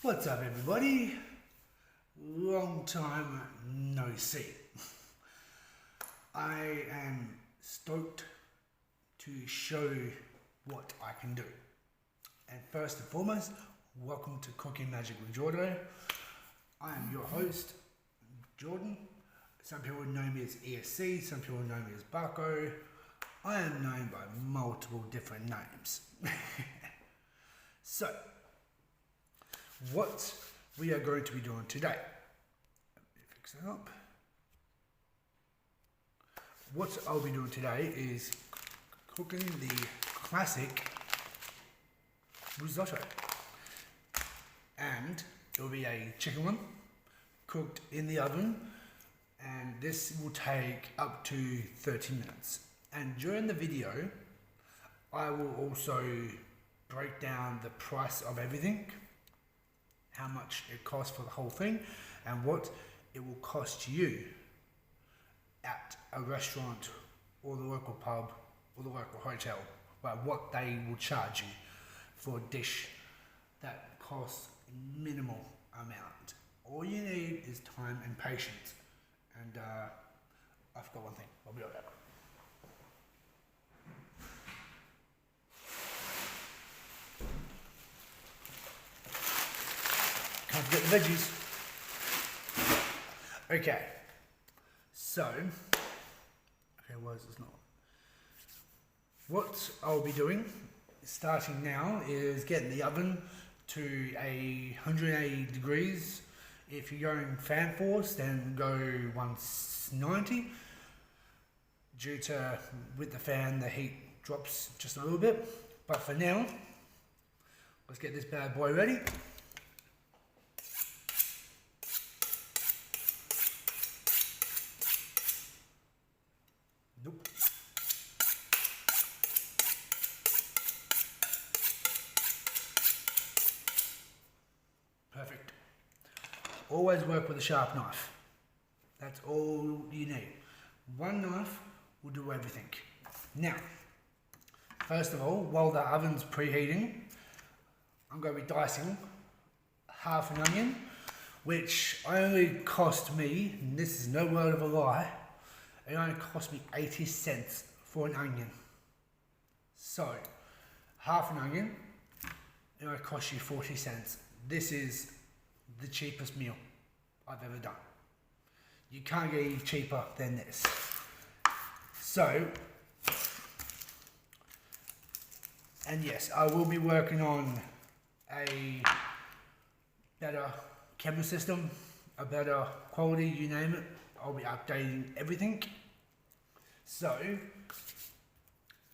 What's up, everybody? Long time no see. I am stoked to show what I can do. And first and foremost, welcome to Cooking Magic with Jordan. I am your host, Jordan. Some people know me as ESC, some people know me as Barco. I am known by multiple different names. So, what we are going to be doing today. Let me fix that up. What I'll be doing today is cooking the classic risotto. And it'll be a chicken one, cooked in the oven, and this will take up to 30 minutes. And during the video, I will also break down the price of everything, how much it costs for the whole thing, and what it will cost you at a restaurant or the local pub or the local hotel, like what they will charge you for a dish that costs minimal amount. All you need is time and patience. And I forgot one thing. I'll be right back. Can't forget the veggies. Okay. So, why is this not? What I'll be doing, starting now, is getting the oven to 180 degrees. If you're going fan force, then go 190. Due to, with the fan, the heat drops just a little bit. But for now, let's get this bad boy ready. Nope. Perfect. Always work with a sharp knife. That's all you need. One knife will do everything. Now, first of all, while the oven's preheating, I'm going to be dicing half an onion, which only cost me, and this is no word of a lie, it only cost me 80 cents for an onion. So, half an onion, it only cost you 40 cents. This is the cheapest meal I've ever done. You can't get any cheaper than this. So, and yes, I will be working on a better camera system, a better quality, you name it. I'll be updating everything. So,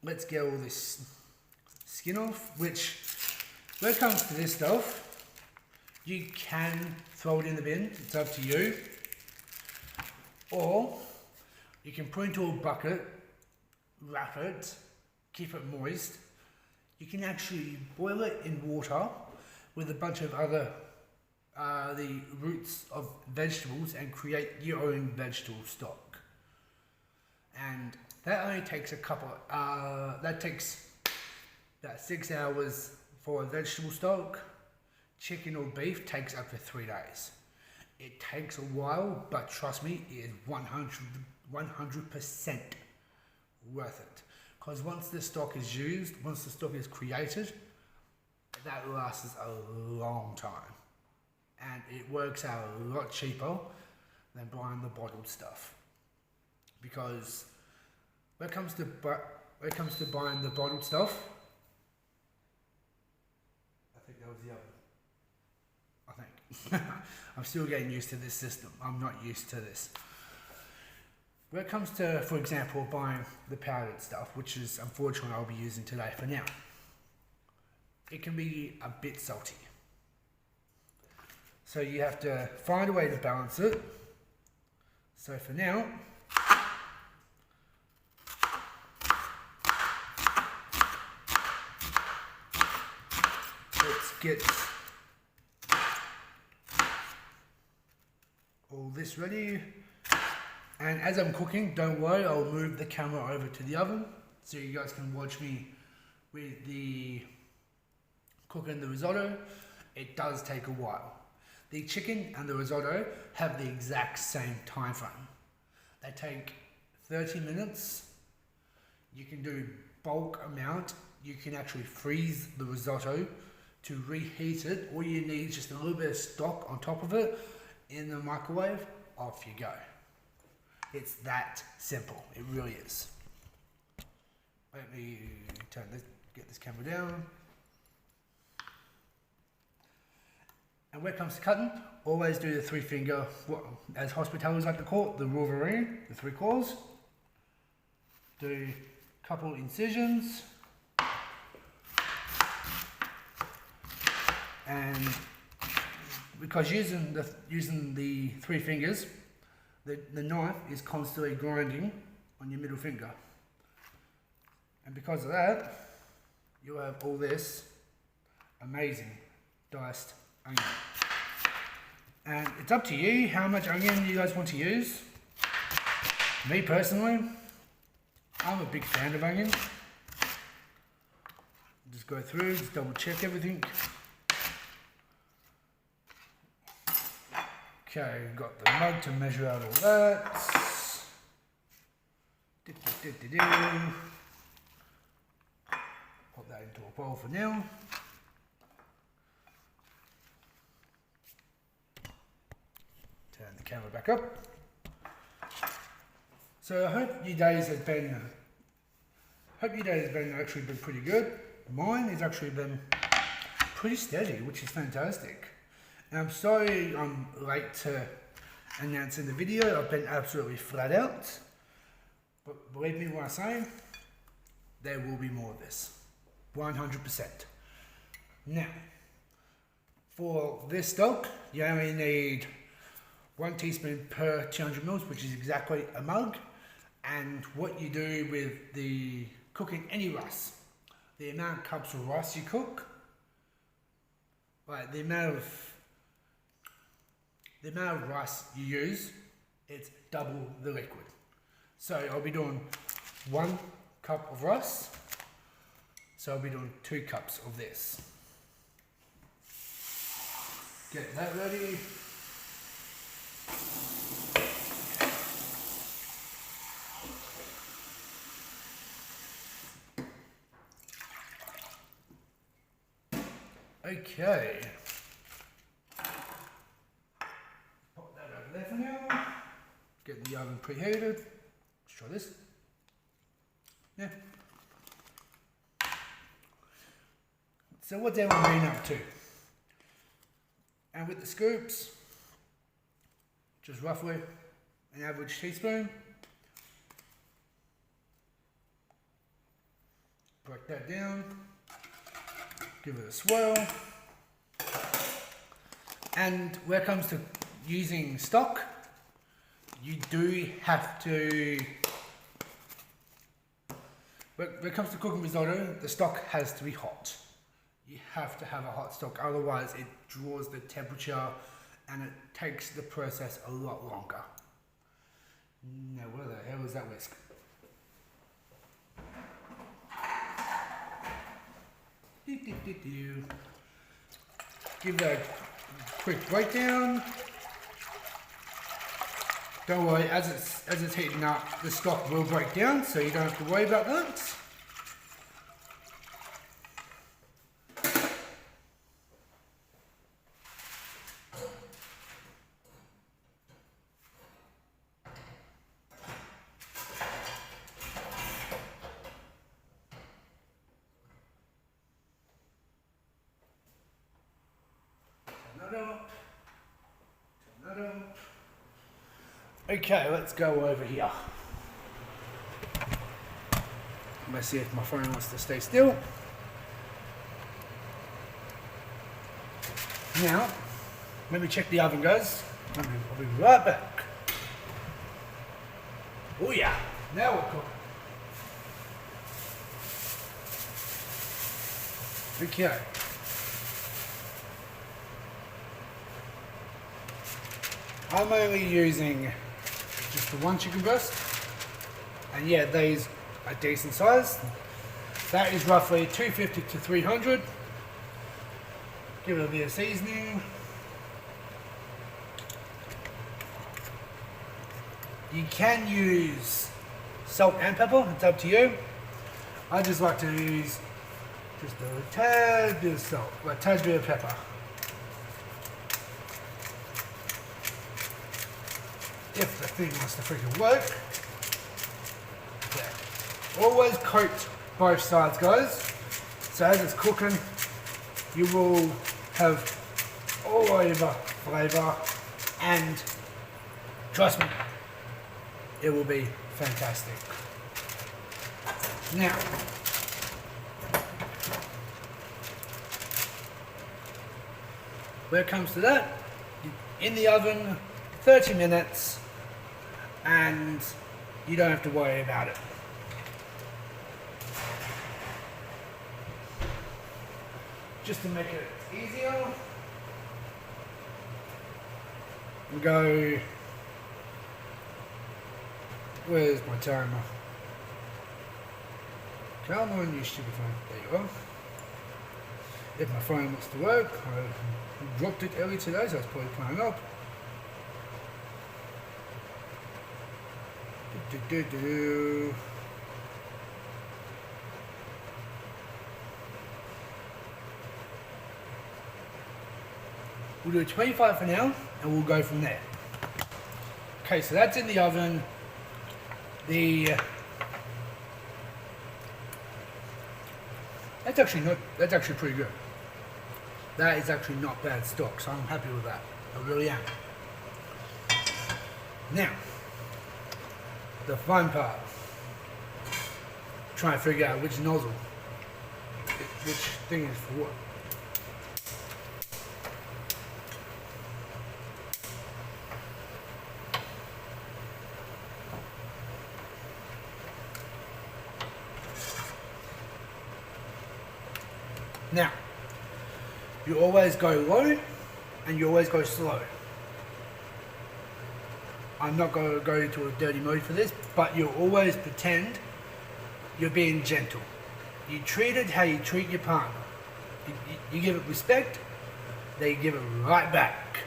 let's get all this skin off, which, when it comes to this stuff, you can throw it in the bin, it's up to you. Or, you can put it into a bucket, wrap it, keep it moist. You can actually boil it in water with a bunch of other the roots of vegetables and create your own vegetable stock. And that only takes that takes about 6 hours for a vegetable stock. Chicken or beef takes up to 3 days. It takes a while, but trust me, it is 100% worth it. Because once the stock is used, once the stock is created, that lasts a long time. And it works out a lot cheaper than buying the bottled stuff. Because when it comes to buying the bottled stuff, I think that was the other. I think. I'm still getting used to this system. I'm not used to this. When it comes to, for example, buying the powdered stuff, which is unfortunately I'll be using today for now, it can be a bit salty. So you have to find a way to balance it. So for now, let's get all this ready. And as I'm cooking, don't worry, I'll move the camera over to the oven so you guys can watch me with the cooking the risotto. it does take a while. The chicken and the risotto have the exact same time frame. They take 30 minutes. You can do bulk amount. You can actually freeze the risotto to reheat it. All you need is just a little bit of stock on top of it in the microwave. Off you go. It's that simple. It really is. Let me get this camera down. And when it comes to cutting, always do the 3-finger, as hospitality like to call it, the Wolverine, the 3 claws. Do a couple incisions. And because using the 3 fingers, the knife is constantly grinding on your middle finger. And because of that, you'll have all this amazing diced onion. And it's up to you how much onion you guys want to use. Me personally, I'm a big fan of onion. Just go through, just double check everything. Okay, we've got the mug to measure out all that. Put that into a bowl for now. Turn the camera back up. So I hope your days has been actually been pretty good. Mine has actually been pretty steady, which is fantastic. And I'm sorry I'm late to announcing the video. I've been absolutely flat out. But believe me when I say, there will be more of this. 100%. Now, for this stock, you only need 1 teaspoon per 200 mils, which is exactly a mug. And what you do with the cooking any rice, the amount of cups of rice you cook, like the amount of rice you use, it's double the liquid. So I'll be doing 1 cup of rice. So I'll be doing 2 cups of this. Get that ready. Okay. Pop that over there for now. Get the oven preheated. Let's try this. Yeah. So what's everyone been up to? And with the scoops, just roughly an average teaspoon. Break that down. Give it a swirl. And when it comes to using stock, you do have to, when it comes to cooking risotto, the stock has to be hot. You have to have a hot stock, otherwise it draws the temperature and it takes the process a lot longer. Now where the hell is that whisk? Give that a quick breakdown. Don't worry, as it's heating up, the stock will break down, so you don't have to worry about that. Okay, let's go over here. Let's see if my phone wants to stay still. Now, let me check the oven, guys. I'll be right back. Oh yeah, now we're cooking. Okay. I'm only using just the 1 chicken breast, and yeah, these are decent size. That is roughly 250 to 300. Give it a bit of seasoning. You can use salt and pepper, it's up to you. I just like to use just a tad bit of salt, a tad bit of pepper. If the thing wants to freaking work. Yeah. Always coat both sides, guys. So as it's cooking, you will have all over flavour, and trust me, it will be fantastic. Now, when it comes to that, in the oven 30 minutes and you don't have to worry about it. Just to make it easier, we go, where's my timer? Come on, you stupid phone. There you are. If my phone wants to work, I dropped it early today, so it's probably playing up. We'll do 25 for now, and we'll go from there. Okay, so that's in the oven. That's actually pretty good. That is actually not bad stock, so I'm happy with that. I really am. Now, the fun part. Trying to figure out which nozzle, which thing is for what. Now, you always go low and you always go slow. I'm not going to go into a dirty mode for this, but you always pretend you're being gentle. You treat it how you treat your partner. You give it respect, they give it right back.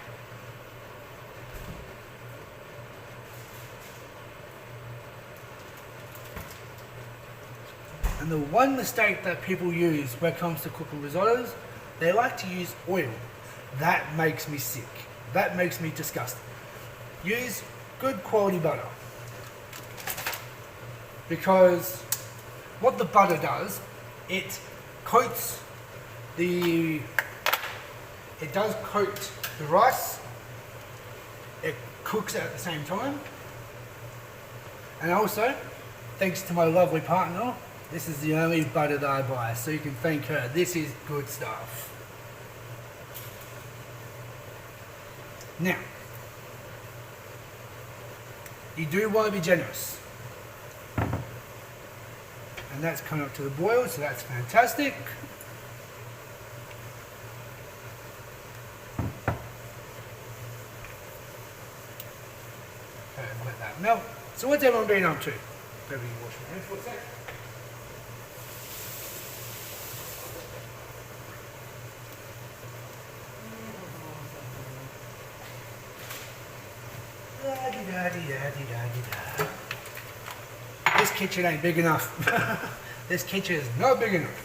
And the one mistake that people use when it comes to cooking risottos, they like to use oil. That makes me sick. That makes me disgusted. Use good quality butter. Because what the butter does, it coats it does coat the rice. It cooks it at the same time. And also, thanks to my lovely partner, this is the only butter that I buy, so you can thank her. This is good stuff. Now, you do want to be generous. And that's coming up to the boil, so that's fantastic. Okay, let that melt. So what's everyone been up to? Maybe wash my hands for a sec. This kitchen ain't big enough. This kitchen is not big enough.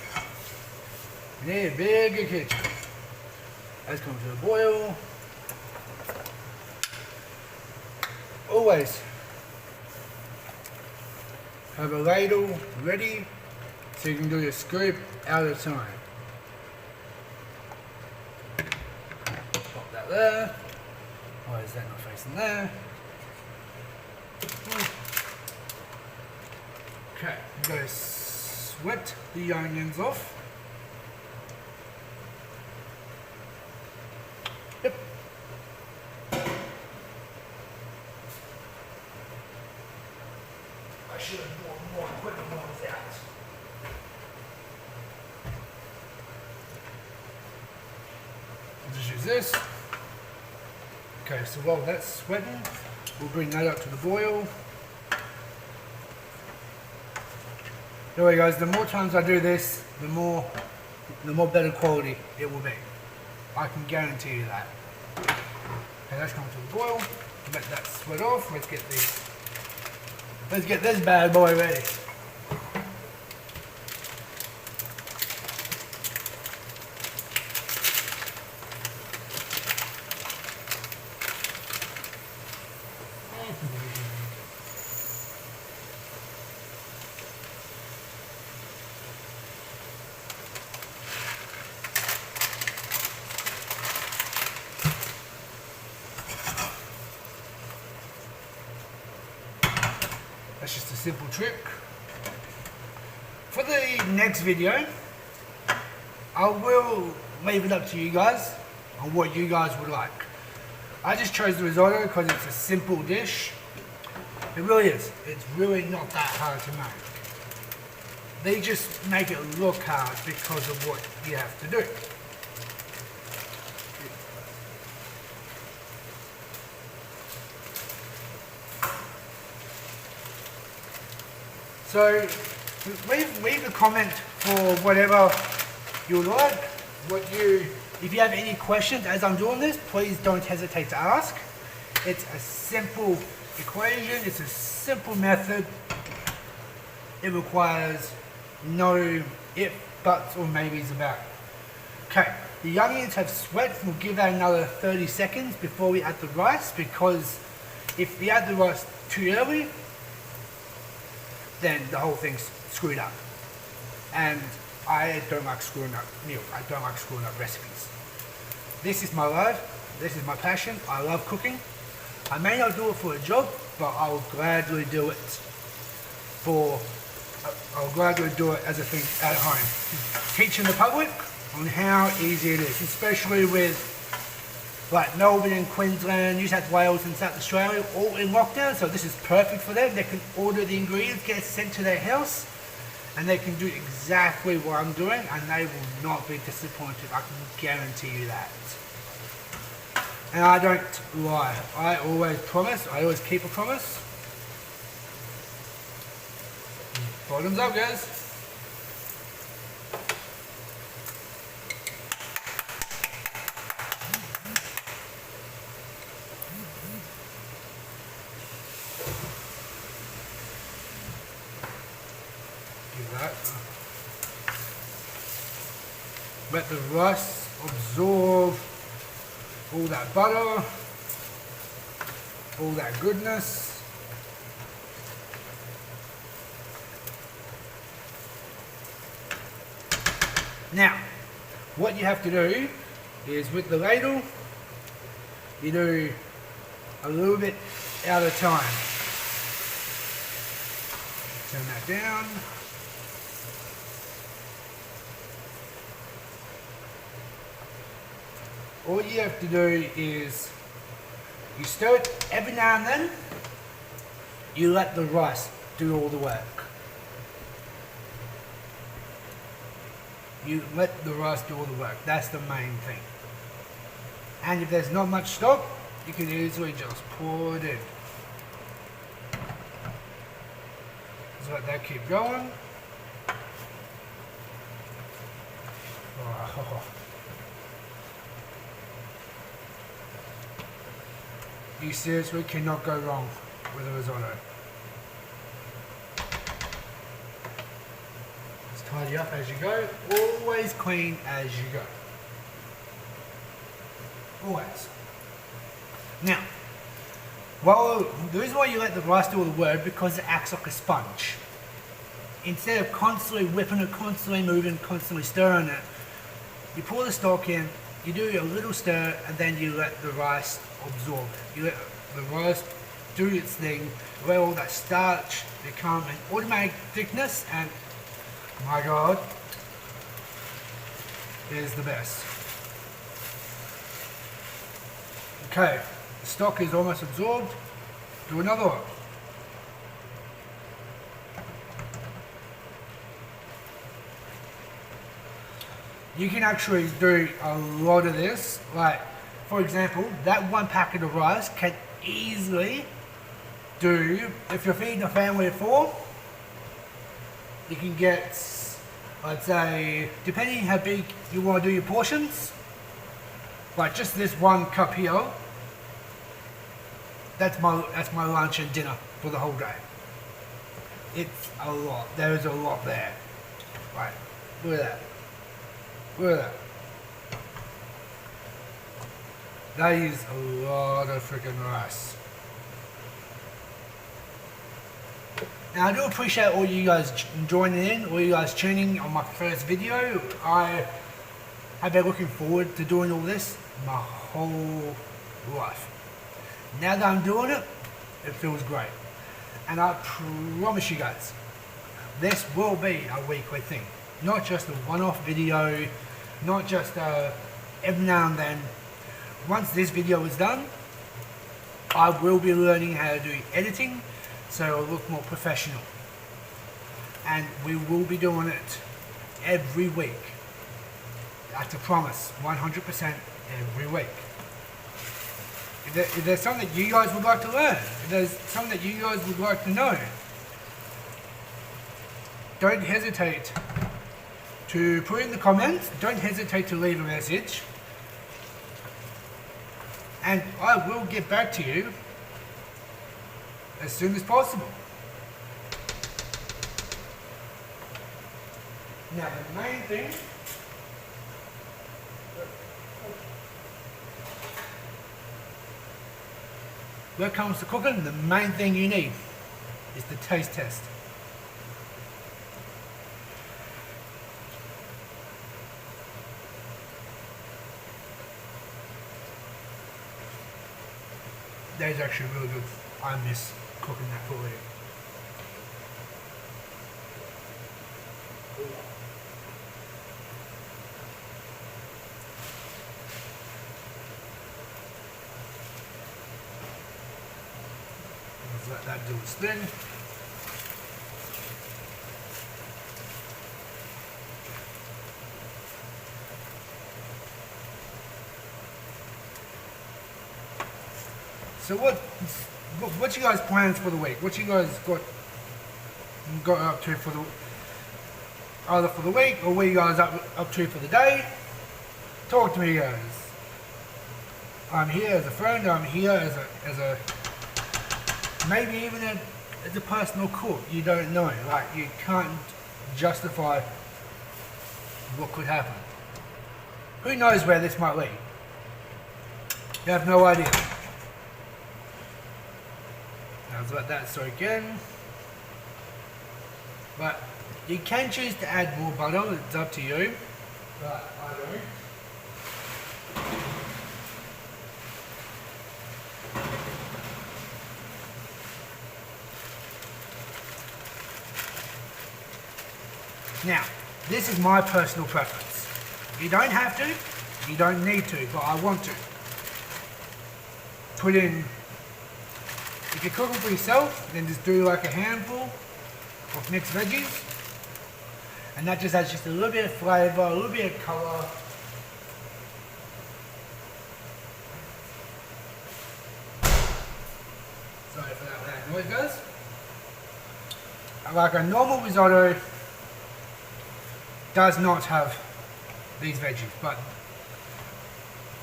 We need a bigger kitchen. Let's come to a boil. Always have a ladle ready so you can do your scoop out of time. Pop that there. Why is that not facing there? Okay, I'm going to sweat the onions off. Yep. I should have brought more equipment when I was out. I'll just use this. Okay, so while that's sweating, we'll bring that up to the boil. Anyway guys, the more times I do this, the more better quality it will be. I can guarantee you that. Okay, that's coming to a boil. Let that sweat off. Let's get this bad boy ready. That's just a simple trick. For the next video, I will leave it up to you guys on what you guys would like. I just chose the risotto because it's a simple dish. It really is. It's really not that hard to make. They just make it look hard because of what you have to do. So leave a comment for whatever you like. If you have any questions as I'm doing this, please don't hesitate to ask. It's a simple equation. It's a simple method. It requires no if, buts, or maybes about it. Okay, the onions have sweat. We'll give that another 30 seconds before we add the rice, because if we add the rice too early, then the whole thing's screwed up. And I don't like screwing up meals. I don't like screwing up recipes. This is my life. This is my passion. I love cooking. I may not do it for a job, but I'll gladly do it as a thing at home. Teaching the public on how easy it is, especially with like Melbourne and Queensland, New South Wales and South Australia all in lockdown, so this is perfect for them. They can order the ingredients, get it sent to their house, and they can do exactly what I'm doing, and they will not be disappointed. I can guarantee you that. And I don't lie. I always promise. I always keep a promise. Bottoms up, guys. Let the rice absorb all that butter, all that goodness. Now, what you have to do is with the ladle, you do a little bit at a time. Turn that down. All you have to do is you stir it every now and then. You let the rice do all the work. You let the rice do all the work. That's the main thing. And if there's not much stock, you can easily just pour it in. Just let that keep going. Oh. You seriously cannot go wrong with a risotto. Just tidy up as you go. Always clean as you go. Always. Now, well, the reason why you let the rice do all the work, because it acts like a sponge. Instead of constantly whipping it, constantly moving, constantly stirring it, you pour the stock in, you do a little stir, and then you let the rice absorb. You let the rice do its thing, let all that starch become an automatic thickness, and my God, it is the best. Okay, the stock is almost absorbed. Do another one. You can actually do a lot of this. Like, for example, that one packet of rice can easily do, if you're feeding a family of 4, you can get, I'd say, depending how big you want to do your portions, Like just this 1 cup here, that's my lunch and dinner for the whole day. It's a lot. There is a lot there. Right, look at that. Look at that. That is a lot of freaking rice. Now I do appreciate all you guys joining in, all you guys tuning on my first video. I have been looking forward to doing all this my whole life. Now that I'm doing it, it feels great. And I promise you guys, this will be a weekly thing. Not just a one-off video, not just every now and then. Once this video is done, I will be learning how to do editing so it'll look more professional. And we will be doing it every week. That's a promise, 100% every week. If there's something that you guys would like to learn, if there's something that you guys would like to know, don't hesitate to put in the comments, don't hesitate to leave a message, and I will get back to you as soon as possible. Now the main thing, when it comes to cooking, the main thing you need is the taste test. That is actually really good. I miss cooking that for you. Let's let that do its thing. So what's you guys' plans for the week? What you guys got up to for the either for the week, or what you guys up to for the day? Talk to me, guys. I'm here as a friend. I'm here as a maybe even as a personal cook. You don't know, like you can't justify what could happen. Who knows where this might lead? You have no idea. Let's let that soak in. But you can choose to add more butter, it's up to you. But I don't. Now, this is my personal preference. You don't have to, you don't need to, but I want to. Put in, if you're cooking for yourself, then just do like a handful of mixed veggies. And that just adds just a little bit of flavour, a little bit of colour. Sorry for that noise, guys. Like a normal risotto does not have these veggies, but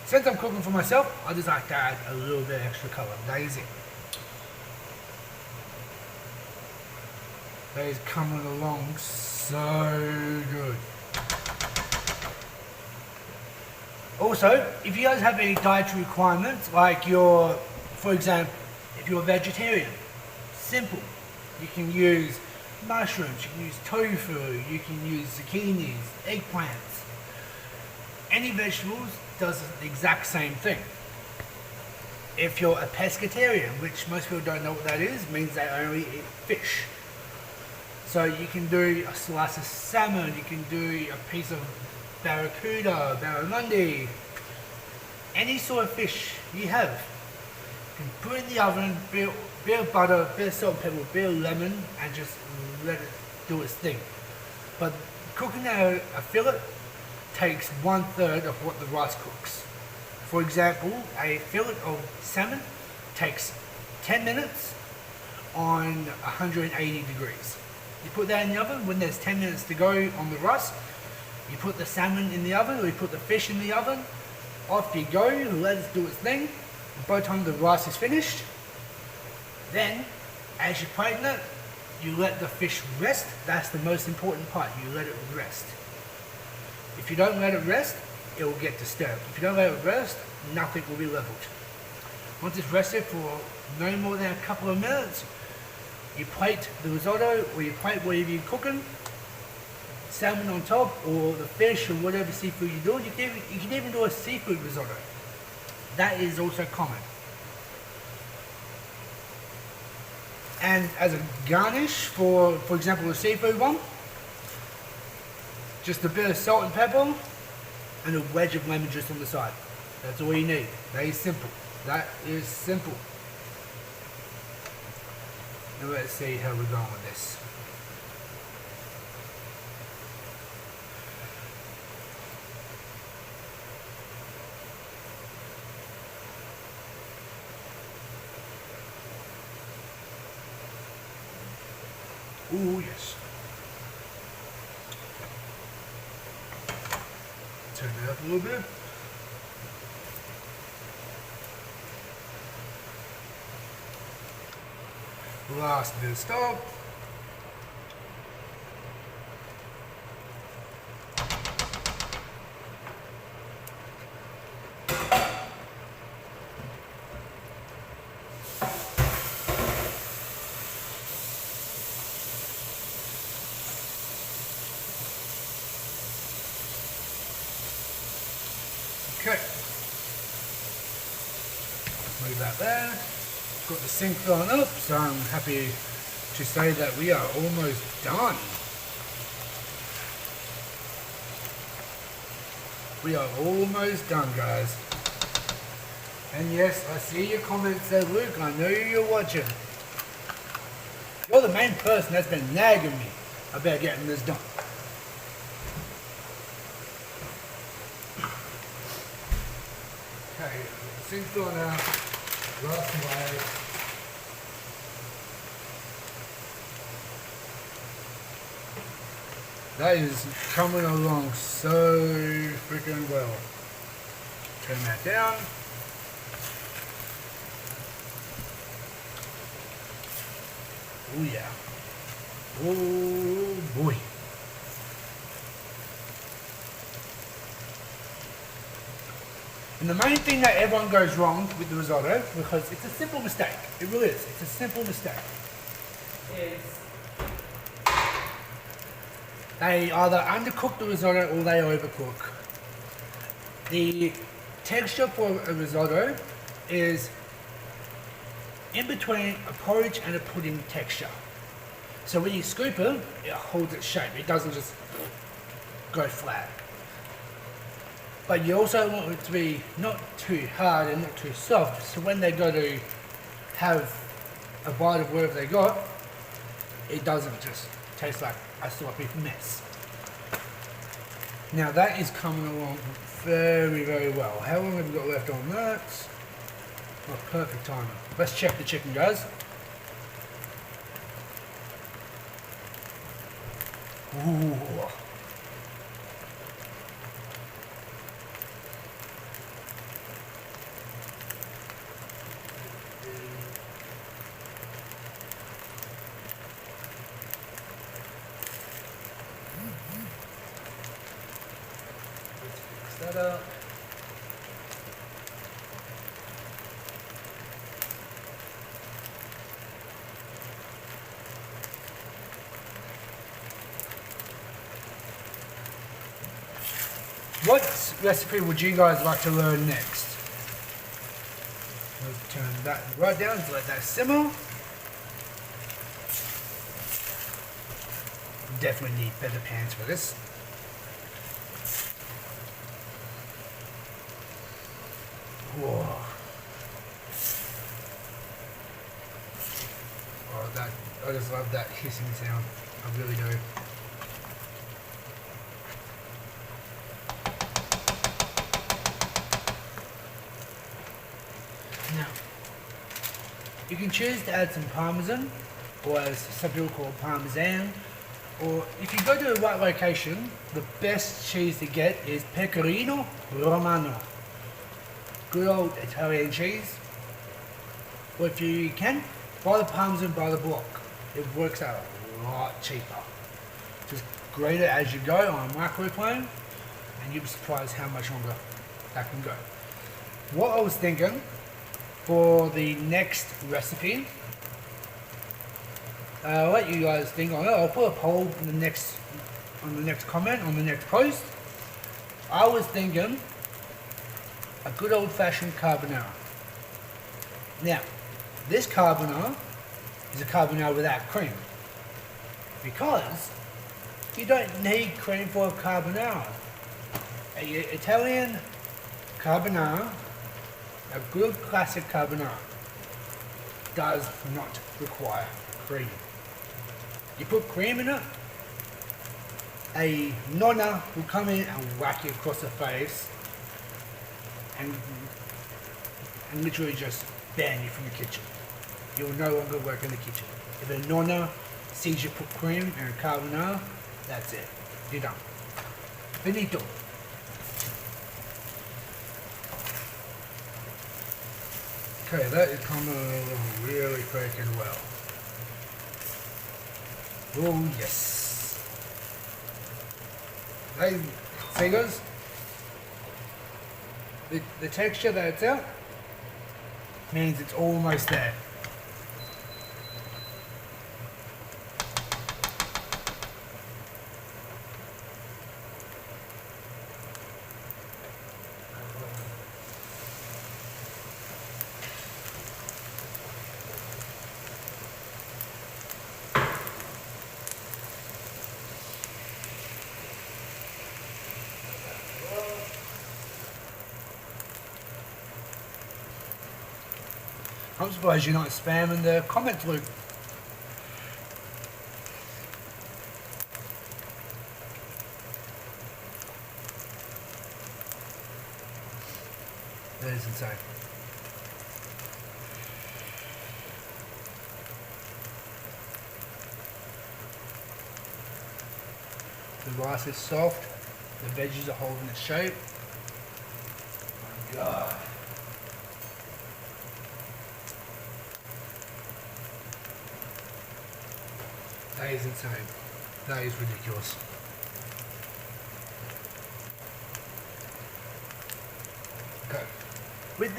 since I'm cooking for myself, I just like to add a little bit extra colour. That is it. That is coming along so good. Also, if you guys have any dietary requirements, like for example, if you're a vegetarian, simple. You can use mushrooms, you can use tofu, you can use zucchinis, eggplants. Any vegetables does the exact same thing. If you're a pescatarian, which most people don't know what that is, means they only eat fish. So you can do a slice of salmon, you can do a piece of barracuda, barramundi, any sort of fish you have. You can put it in the oven, bit of butter, bit of salt and pepper, bit of lemon, and just let it do its thing. But cooking a fillet takes 1/3 of what the rice cooks. For example, a fillet of salmon takes 10 minutes on 180 degrees. You put that in the oven, when there's 10 minutes to go on the rice, you put the salmon in the oven, or you put the fish in the oven, off you go, let it do its thing. By the time the rice is finished, then as you're plating it, you let the fish rest. That's the most important part, you let it rest. If you don't let it rest, it will get disturbed. If you don't let it rest, nothing will be leveled. Once it's rested for no more than a couple of minutes, you plate the risotto, or you plate whatever you're cooking, salmon on top, or the fish, or whatever seafood you're doing. You can even do a seafood risotto. That is also common. And as a garnish for example, the seafood one, just a bit of salt and pepper, and a wedge of lemon juice on the side. That's all you need. That is simple. That is simple. Now let's see how we're going with this. Ooh, yes. Turn it up a little bit. Last bit of stock. Okay, move that there. Got the sink filling up, so I'm happy to say that we are almost done. We are almost done, guys. And yes, I see your comments there, Luke. I know you're watching. You're the main person that's been nagging me about getting this done. Okay, sink's gone out, last away. That is coming along so freaking well. Turn that down. Oh yeah. Oh boy. And the main thing that everyone goes wrong with the risotto, because it's a simple mistake, it really is, it's a simple mistake, is they either undercook the risotto or they overcook. The texture for a risotto is in between a porridge and a pudding texture. So when you scoop it, it holds its shape, it doesn't just go flat. But you also want it to be not too hard and not too soft, so when they go to have a bite of whatever they got, it doesn't just taste like a sloppy mess. Now that is coming along very, very well. How long have we got left on that? Oh, perfect timing. Let's check the chicken, guys. Ooh. That up. What recipe would you guys like to learn next? Let's turn that right down to let that simmer. Definitely need better pans for this. Whoa. Oh, that, I just love that hissing sound. I really do. Now, you can choose to add some parmesan, or as some people call it, parmesan, or if you go to the right location, the best cheese to get is pecorino romano. good old Italian cheese. Or if you can, buy the Parmesan by the block. It works out a lot cheaper. Just grate it as you go on a microplane, and you'll be surprised how much longer that can go. What I was thinking for the next recipe, I'll let you guys think on it. I'll put a poll in the next comment, on the next post. I was thinking a good old-fashioned carbonara. Now, this carbonara is a carbonara without cream, because you don't need cream for a carbonara. An Italian carbonara, a good classic carbonara, does not require cream. You put cream in it, a nonna will come in and whack you across the face and literally just ban you from the kitchen. You will no longer work in the kitchen. If a nonna sees you put cream in a carbonara, that's it. You're done. Finito. Okay, that is coming along really freaking well. Oh yes. Hey, see guys? The texture that it's out means it's almost there. I'm surprised you're not spamming the comments, Luke. That is insane. The rice is soft, the veggies are holding its shape. Oh my God. That is insane. That is ridiculous. Okay. With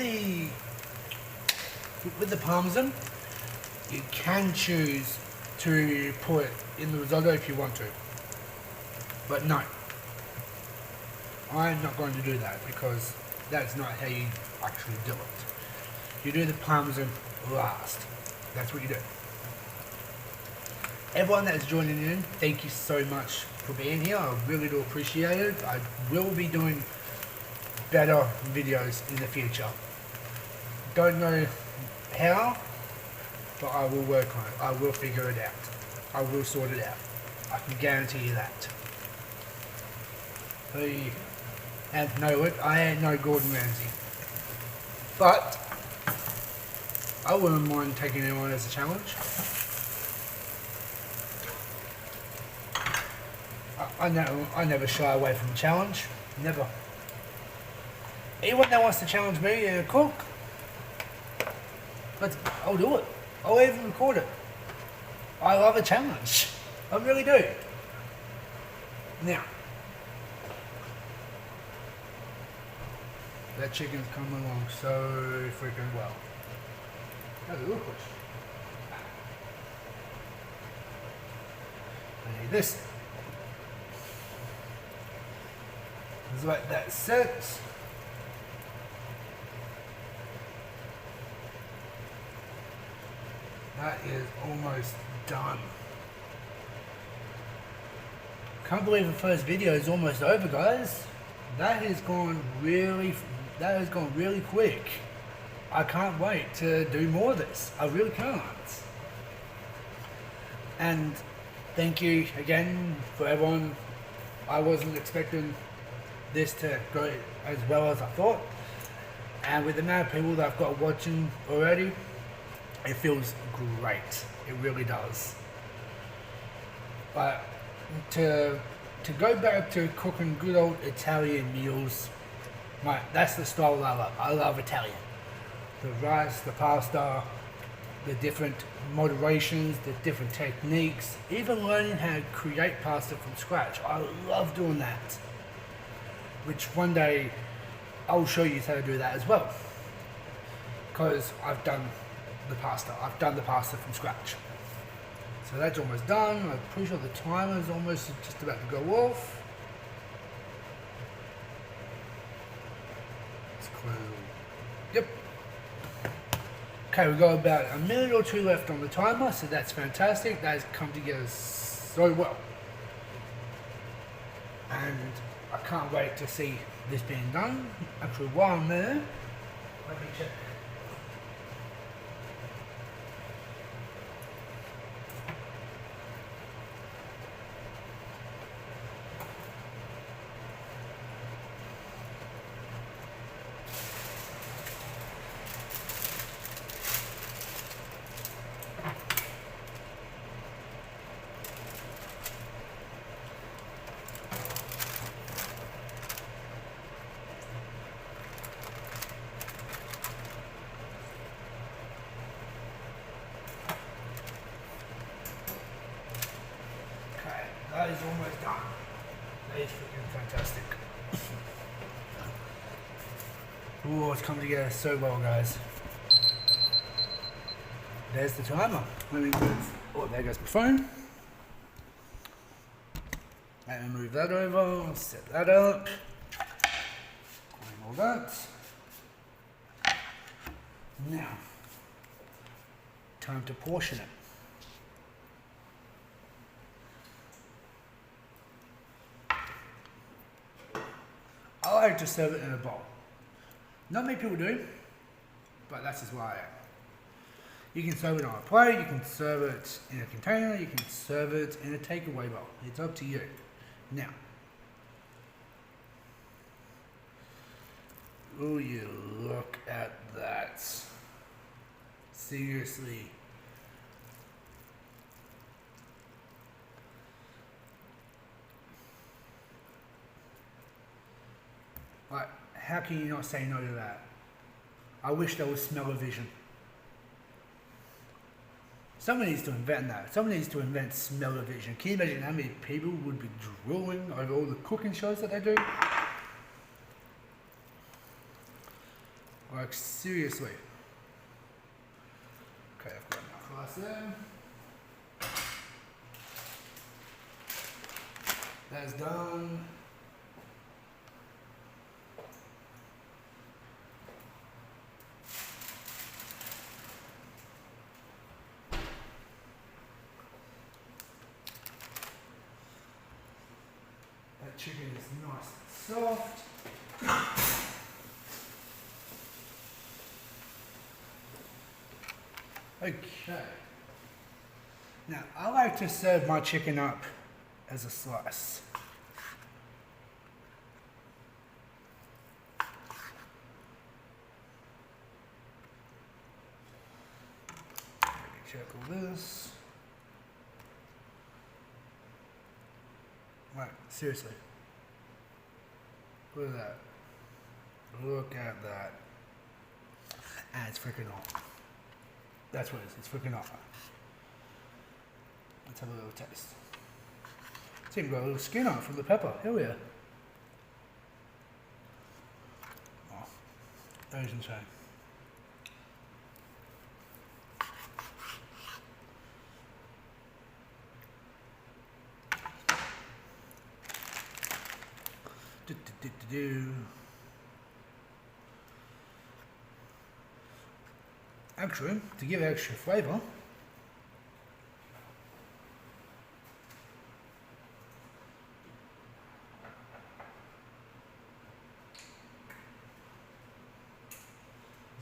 the Parmesan, you can choose to put it in the risotto if you want to. But no. I'm not going to do that because that's not how you actually do it. You do the Parmesan last. That's what you do. Everyone that's joining in, thank you so much for being here. I really do appreciate it. I will be doing better videos in the future. Don't know how, but I will work on it. I will figure it out. I will sort it out. I can guarantee you that. And know it, I ain't no Gordon Ramsay. But I wouldn't mind taking it on as a challenge. I never shy away from a challenge. Never. Anyone that wants to challenge me to cook, I'll do it. I'll even record it. I love a challenge. I really do. Now, that chicken's coming along so freaking well. That's a little push. I need this. Just like that sets. That is almost done. Can't believe the first video is almost over, guys. That has gone really quick. I can't wait to do more of this. I really can't. And thank you again for everyone. I wasn't expecting this to go as well as I thought, and with the amount of people that I've got watching already, it feels great. It really does. But to go back to cooking good old Italian meals, Right, that's the style I love. I love Italian. The rice, the pasta, the different moderations, the different techniques, even learning how to create pasta from scratch. I love doing that. Which one day I'll show you how to do that as well. Because I've done the pasta. I've done the pasta from scratch. So that's almost done. I'm pretty sure the timer is almost just about to go off. It's close. Yep. Okay, we've got about a minute or two left on the timer, so that's fantastic. That has come together so well. And I can't wait to see this being done. Actually, while I'm there, let me check. That is almost done. That is freaking fantastic. Oh, it's come together so well, guys. There's the timer. Let me move. Oh, there goes my phone. Let me move that over. Set that up. Clean all that. Now, time to portion it. I like to serve it in a bowl. Not many people do, but that's just why I am. You can serve it on a plate, you can serve it in a container, you can serve it in a takeaway bowl. It's up to you. Now, oh, you look at that. Seriously. Like, how can you not say no to that? I wish there was smell-o-vision. Someone needs to invent that. Someone needs to invent smell-o-vision. Can you imagine how many people would be drooling over all the cooking shows that they do? Like, seriously. Okay, I've got enough rice there. That's done. That chicken is nice and soft. Okay. Now, I like to serve my chicken up as a slice. Let me check all this. Right, seriously. Look at that. Look at that. And it's freaking hot. That's what it is. It's freaking hot. Let's have a little taste. It's even got a little skin on it from the pepper. Hell yeah. Oh, that is insane. Actually, to give extra flavour,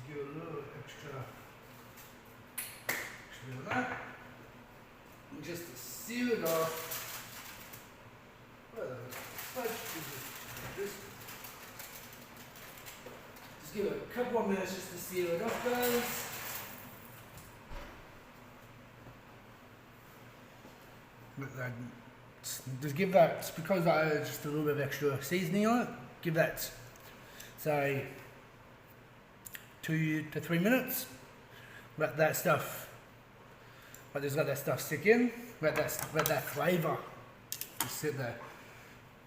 give a little extra bit of that, and just to seal it off. Just give it a couple more minutes just to seal it off, guys. Just give that, because I just a little bit of extra seasoning on it, give that say 2 to 3 minutes. Let that stuff, just let that stuff stick in. Let that flavour just sit there.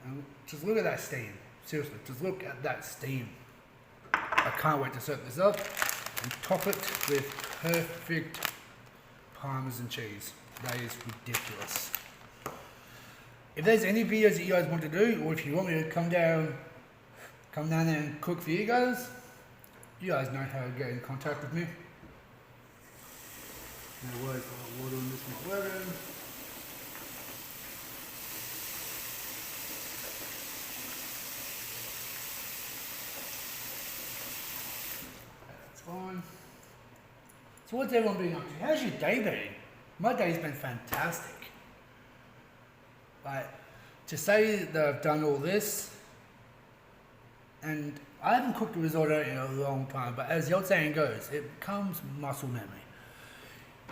And just look at that steam. Seriously, just look at that steam. I can't wait to serve this up and top it with perfect Parmesan cheese. That is ridiculous. If there's any videos that you guys want to do, or if you want me to come down there and cook for you guys know how to get in contact with me. No worries, water on this not working. That's fine. So what's everyone been up to? How's your day been? My day's been fantastic. Like, to say that I've done all this, and I haven't cooked a risotto in a long time, but as the old saying goes, it becomes muscle memory.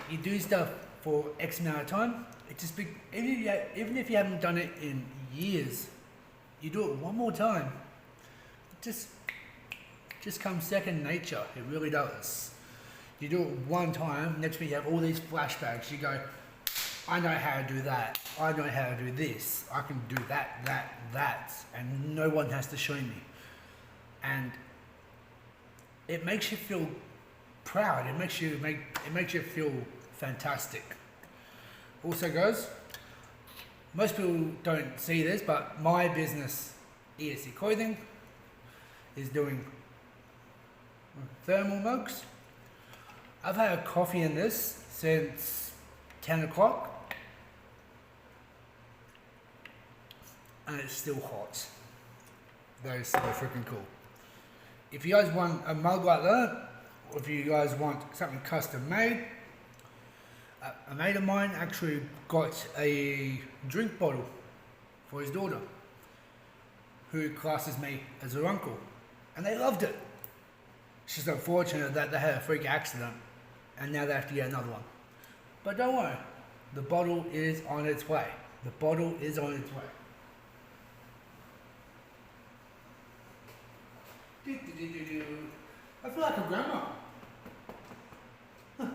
You do stuff for X amount of time, it just even if you haven't done it in years, you do it one more time, it just comes second nature. It really does. You do it one time, next week you have all these flashbacks. You go, I know how to do that. I know how to do this. I can do that, and no one has to show me. And it makes you feel proud. It makes you feel fantastic. Also, guys, most people don't see this, but my business, ESC Clothing, is doing thermal mugs. I've had a coffee in this since 10 o'clock. And it's still hot. That is so freaking cool. If you guys want a mug like that, or if you guys want something custom made, a mate of mine actually got a drink bottle for his daughter, who classes me as her uncle, and they loved it. It's just unfortunate that they had a freak accident, and now they have to get another one. But don't worry, the bottle is on its way. The bottle is on its way. I feel like a grandma.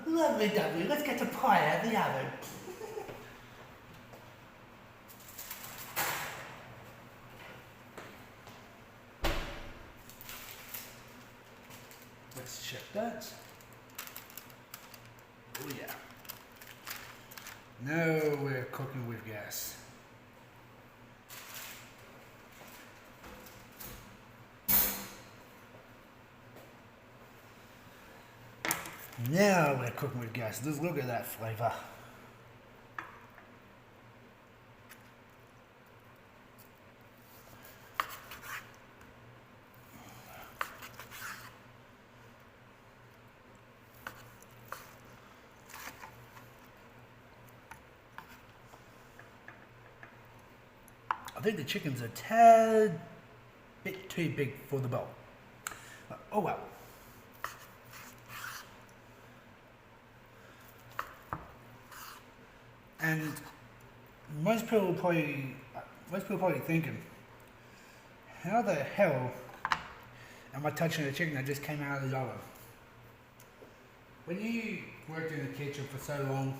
Lovely, lovely. Let's get the pie out of the oven. Let's check that. Oh yeah. Now we're cooking with gas. Now we're cooking with gas. Just look at that flavour. I think the chicken's a tad bit too big for the bowl. Oh well. And most people are probably thinking, how the hell am I touching a chicken that just came out of the oven? When you worked in the kitchen for so long,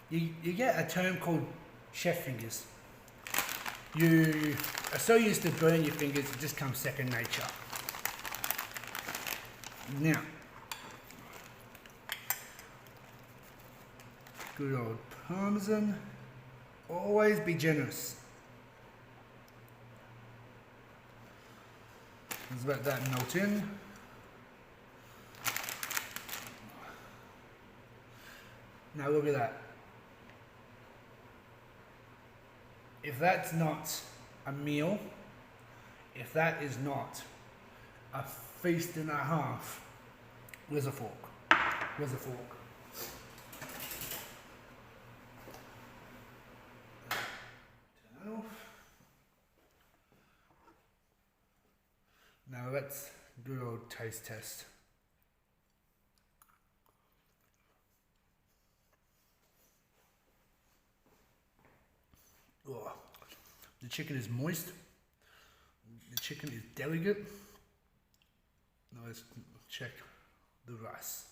you get a term called chef fingers. You are so used to burning your fingers, it just comes second nature. Now, good old Parmesan. Always be generous. Let's let that melt in. Now look at that. If that's not a meal, if that is not a feast and a half, where's a fork? Where's a fork? Turn it off. Now let's do a old taste test. Oh, the chicken is moist. The chicken is delicate. Now let's check the rice.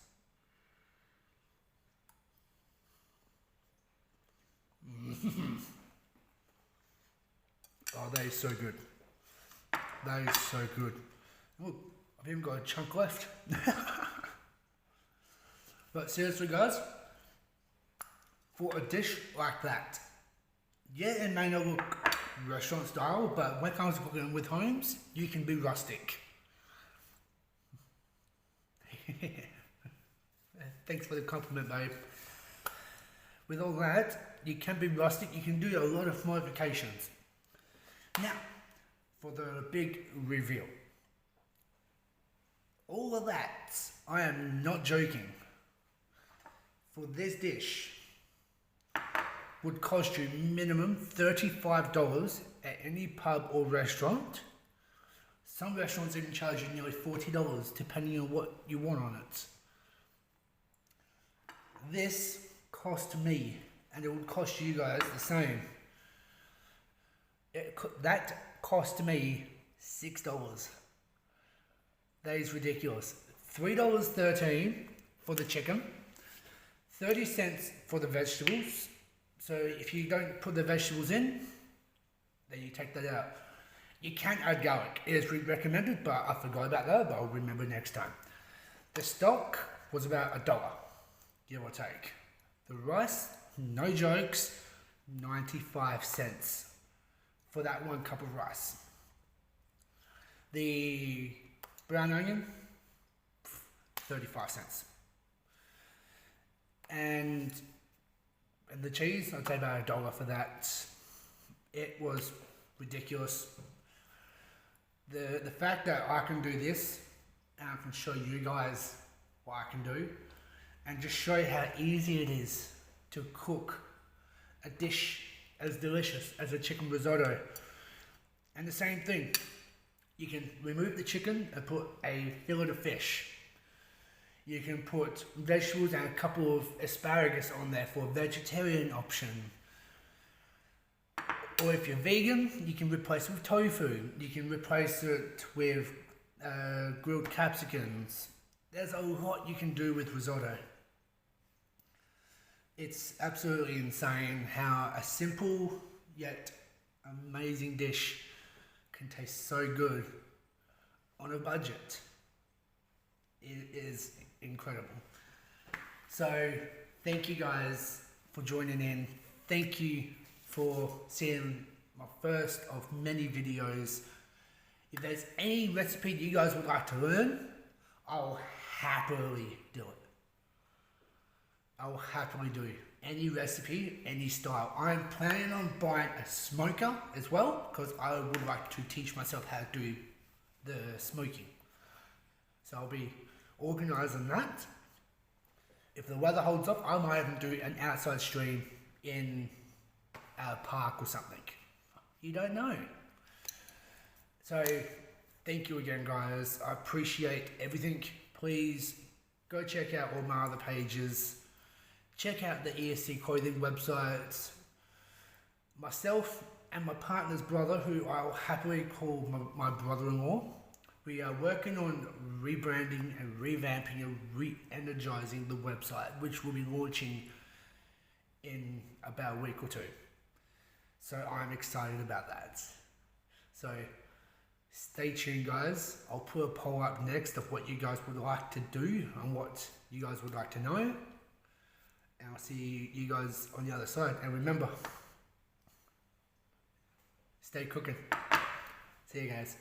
Oh, that is so good. That is so good. Look, I've even got a chunk left. But seriously guys, for a dish like that, yeah, it may not look restaurant style, but when it comes to cooking with homes, you can be rustic. Thanks for the compliment, babe. With all that, you can be rustic, you can do a lot of modifications. Now, for the big reveal. All of that, I am not joking, for this dish would cost you minimum $35 at any pub or restaurant. Some restaurants even charge you nearly $40 depending on what you want on it. This cost me, and it would cost you guys the same. That cost me $6. That is ridiculous. $3.13 for the chicken, 30 cents for the vegetables. So if you don't put the vegetables in, then you take that out. You can add garlic. It is recommended, but I forgot about that, but I'll remember next time. The stock was about $1, give or take. The rice, no jokes, 95 cents for that 1 cup of rice. The brown onion, 35 cents. And the cheese, I'd say about $1 for that. It was ridiculous. The fact that I can do this, and I can show you guys what I can do, and just show you how easy it is to cook a dish as delicious as a chicken risotto. And the same thing, you can remove the chicken and put a fillet of fish. You can put vegetables and a couple of asparagus on there for a vegetarian option. Or if you're vegan, you can replace it with tofu. You can replace it with grilled capsicums. There's a lot you can do with risotto. It's absolutely insane how a simple yet amazing dish can taste so good on a budget. It is incredible. So thank you guys for joining in. Thank you for seeing my first of many videos. If there's any recipe you guys would like to learn, I'll happily do it. I'll happily do any recipe, any style. I'm planning on buying a smoker as well, because I would like to teach myself how to do the smoking. So I'll be organising that. If the weather holds up, I might even do an outside stream in a park or something. You don't know. So thank you again, guys. I appreciate everything. Please go check out all my other pages. Check out the ESC clothing websites. Myself and my partner's brother, who I'll happily call my brother-in-law, we are working on rebranding and revamping and re-energizing the website, which will be launching in about a week or two. So I'm excited about that. So stay tuned, guys. I'll put a poll up next of what you guys would like to do and what you guys would like to know. And I'll see you guys on the other side. And remember, stay cooking. See you guys.